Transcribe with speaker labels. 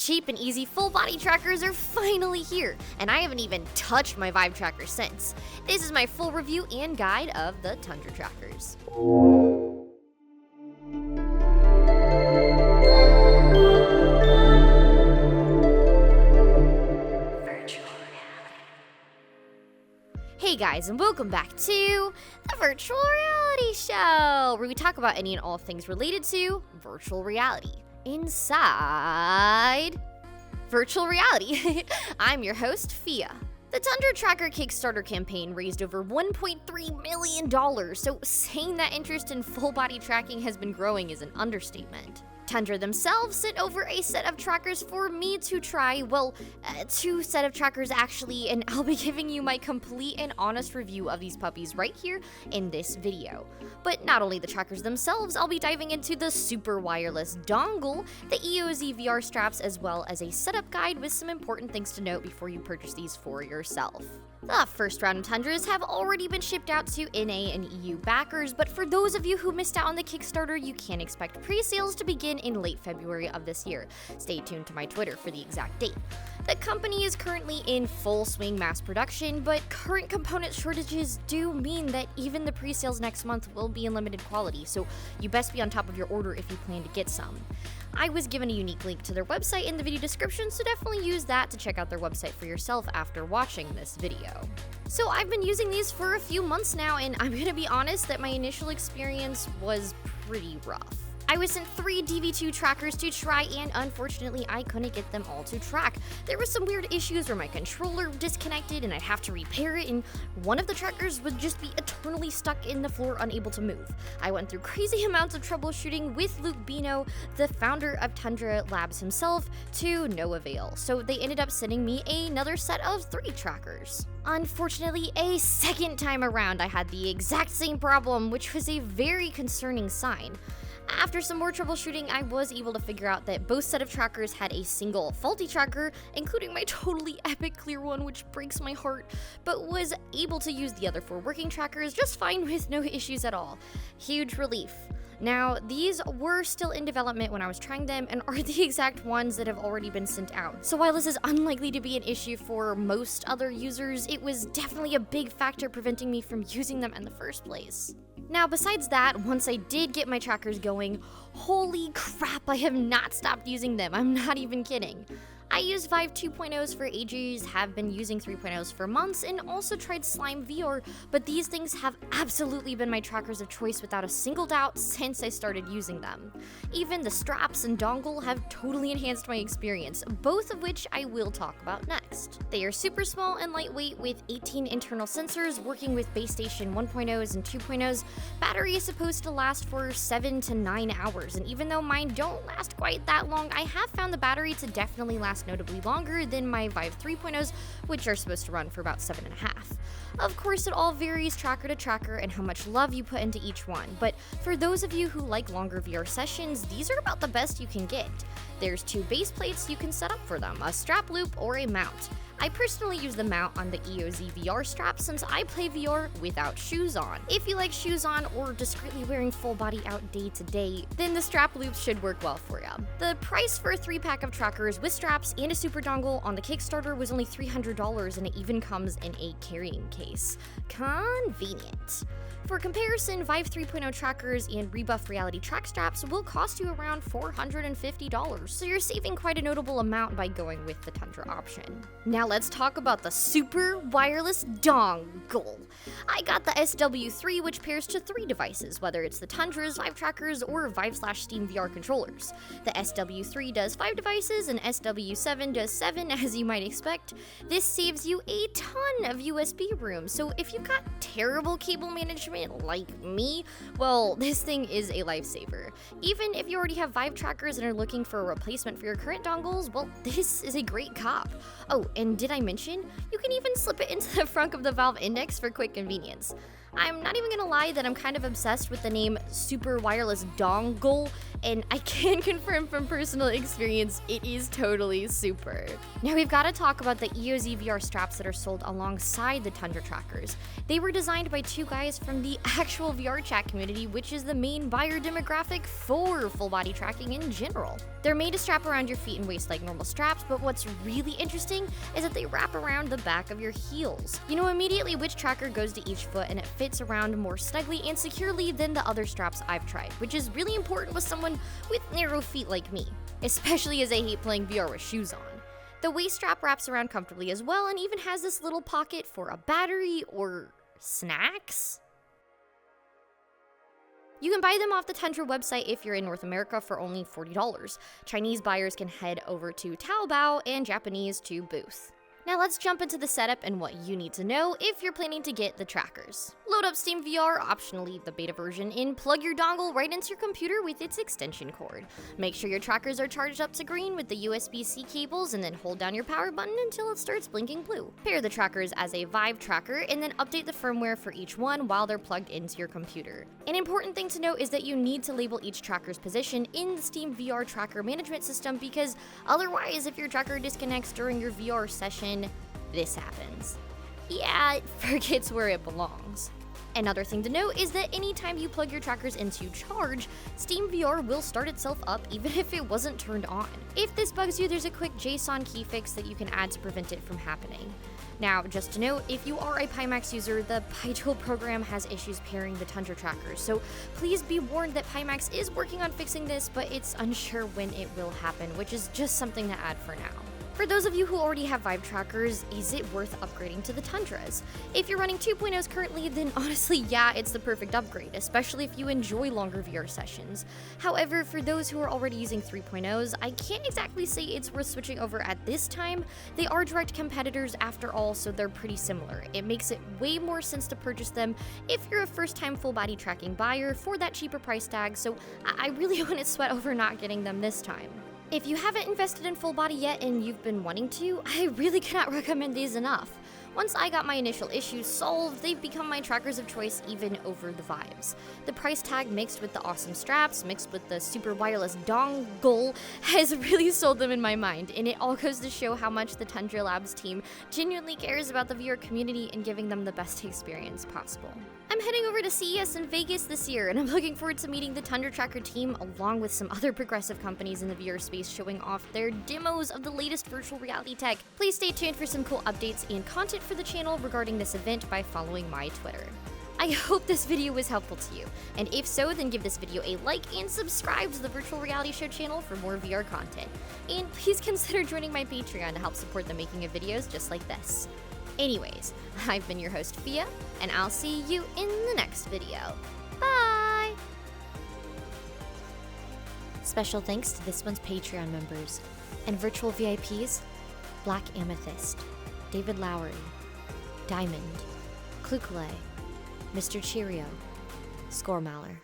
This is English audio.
Speaker 1: Cheap and easy full-body trackers are finally here, and I haven't even touched my Vive tracker since. This is my full review and guide of the Tundra Trackers. Hey guys, and welcome back to the Virtual Reality Show, where we talk about any and all things related to virtual reality inside virtual reality. I'm your host, PHIA. The Tundra Tracker Kickstarter campaign raised over $1.3 million, so saying that interest in full-body tracking has been growing is an understatement. Tundra themselves sent over a set of trackers for me to try, well, two set of trackers actually, and I'll be giving you my complete and honest review of these puppies right here in this video. But not only the trackers themselves, I'll be diving into the super wireless dongle, the EOZ VR straps, as well as a setup guide with some important things to note before you purchase these for yourself. The first round of Tundras have already been shipped out to NA and EU backers, but for those of you who missed out on the Kickstarter, you can expect pre-sales to begin in late February of this year. Stay tuned to my Twitter for the exact date. The company is currently in full swing mass production, but current component shortages do mean that even the pre-sales next month will be in limited quality, so you best be on top of your order if you plan to get some. I was given a unique link to their website in the video description, so definitely use that to check out their website for yourself after watching this video. So I've been using these for a few months now, and I'm gonna be honest that my initial experience was pretty rough. I was sent 3 DV2 trackers to try, and unfortunately I couldn't get them all to track. There were some weird issues where my controller disconnected and I'd have to repair it, and one of the trackers would just be eternally stuck in the floor, unable to move. I went through crazy amounts of troubleshooting with Luke Bino, the founder of Tundra Labs himself, to no avail, so they ended up sending me another set of 3 trackers. Unfortunately, a second time around I had the exact same problem, which was a very concerning sign. After some more troubleshooting, I was able to figure out that both set of trackers had a single faulty tracker, including my totally epic clear one, which breaks my heart, but was able to use the other 4 working trackers just fine with no issues at all. Huge relief. Now, these were still in development when I was trying them and are the exact ones that have already been sent out. So while this is unlikely to be an issue for most other users, it was definitely a big factor preventing me from using them in the first place. Now, besides that, once I did get my trackers going, holy crap, I have not stopped using them. I'm not even kidding. I used Vive 2.0s for ages, have been using 3.0s for months, and also tried Slime VR, but these things have absolutely been my trackers of choice without a single doubt since I started using them. Even the straps and dongle have totally enhanced my experience, both of which I will talk about next. They are super small and lightweight with 18 internal sensors working with base station 1.0s and 2.0s. Battery is supposed to last for 7 to 9 hours, and even though mine don't last quite that long, I have found the battery to definitely last notably longer than my Vive 3.0s, which are supposed to run for about 7.5. Of course, it all varies tracker to tracker and how much love you put into each one, but for those of you who like longer VR sessions, these are about the best you can get. There's 2 base plates you can set up for them, a strap loop or a mount. I personally use the mount on the EOZ VR straps since I play VR without shoes on. If you like shoes on or discreetly wearing full body out day to day, then the strap loops should work well for you. The price for a 3-pack of trackers with straps and a super dongle on the Kickstarter was only $300, and it even comes in a carrying case. Convenient. For comparison, Vive 3.0 trackers and Rebuff Reality track straps will cost you around $450, so you're saving quite a notable amount by going with the Tundra option. Now let's talk about the super wireless dongle. I got the SW3, which pairs to 3 devices, whether it's the Tundras, Vive trackers, or Vive/Steam VR controllers. The SW3 does 5 devices, and SW7 does 7, as you might expect. This saves you a ton of USB room, so if you've got terrible cable management like me, well, this thing is a lifesaver. Even if you already have Vive trackers and are looking for a replacement for your current dongles, well, this is a great cop. Oh, and did I mention, you can even slip it into the front of the Valve Index for quick convenience. I'm not even gonna lie that I'm kind of obsessed with the name Super Wireless Dongle. and I can confirm from personal experience, it is totally super. Now we've got to talk about the EOZ VR straps that are sold alongside the Tundra Trackers. They were designed by two guys from the actual VRChat community, which is the main buyer demographic for full body tracking in general. They're made to strap around your feet and waist like normal straps, but what's really interesting is that they wrap around the back of your heels. You know immediately which tracker goes to each foot, and it fits around more snugly and securely than the other straps I've tried, which is really important with someone with narrow feet like me, especially as I hate playing VR with shoes on. The waist strap wraps around comfortably as well and even has this little pocket for a battery or snacks. You can buy them off the Tundra website if you're in North America for only $40. Chinese buyers can head over to Taobao and Japanese to Booth. Now let's jump into the setup and what you need to know if you're planning to get the trackers. Load up Steam VR, optionally the beta version, and plug your dongle right into your computer with its extension cord. Make sure your trackers are charged up to green with the USB-C cables, and then hold down your power button until it starts blinking blue. Pair the trackers as a Vive tracker, and then update the firmware for each one while they're plugged into your computer. An important thing to note is that you need to label each tracker's position in the Steam VR tracker management system, because otherwise, if your tracker disconnects during your VR session, this happens. Yeah, it forgets where it belongs. Another thing to note is that anytime you plug your trackers into charge, Steam VR will start itself up even if it wasn't turned on. If this bugs you, there's a quick JSON key fix that you can add to prevent it from happening. Now, just to note, if you are a Pimax user, the PHIA program has issues pairing the Tundra trackers, so please be warned that Pimax is working on fixing this, but it's unsure when it will happen, which is just something to add for now. For those of you who already have Vive trackers, is it worth upgrading to the Tundras? If you're running 2.0s currently, then honestly, yeah, it's the perfect upgrade, especially if you enjoy longer VR sessions. However, for those who are already using 3.0s, I can't exactly say it's worth switching over at this time. They are direct competitors after all, so they're pretty similar. It makes it way more sense to purchase them if you're a first-time full-body tracking buyer for that cheaper price tag, so I really wouldn't sweat over not getting them this time. If you haven't invested in full body yet and you've been wanting to, I really cannot recommend these enough. Once I got my initial issues solved, they've become my trackers of choice even over the Vives. The price tag mixed with the awesome straps, mixed with the super wireless dongle, has really sold them in my mind, and it all goes to show how much the Tundra Labs team genuinely cares about the VR community and giving them the best experience possible. I'm heading over to CES in Vegas this year, and I'm looking forward to meeting the Tundra Tracker team along with some other progressive companies in the VR space showing off their demos of the latest virtual reality tech. Please stay tuned for some cool updates and content for the channel regarding this event by following my Twitter. I hope this video was helpful to you, and if so, then give this video a like and subscribe to the Virtual Reality Show channel for more VR content. And please consider joining my Patreon to help support the making of videos just like this. Anyways, I've been your host, PHIA, and I'll see you in the next video. Bye! Special thanks to this one's Patreon members and virtual VIPs: Black Amethyst, David Lowery, Diamond, Klukle, Mr. Cheerio, Scoremaller.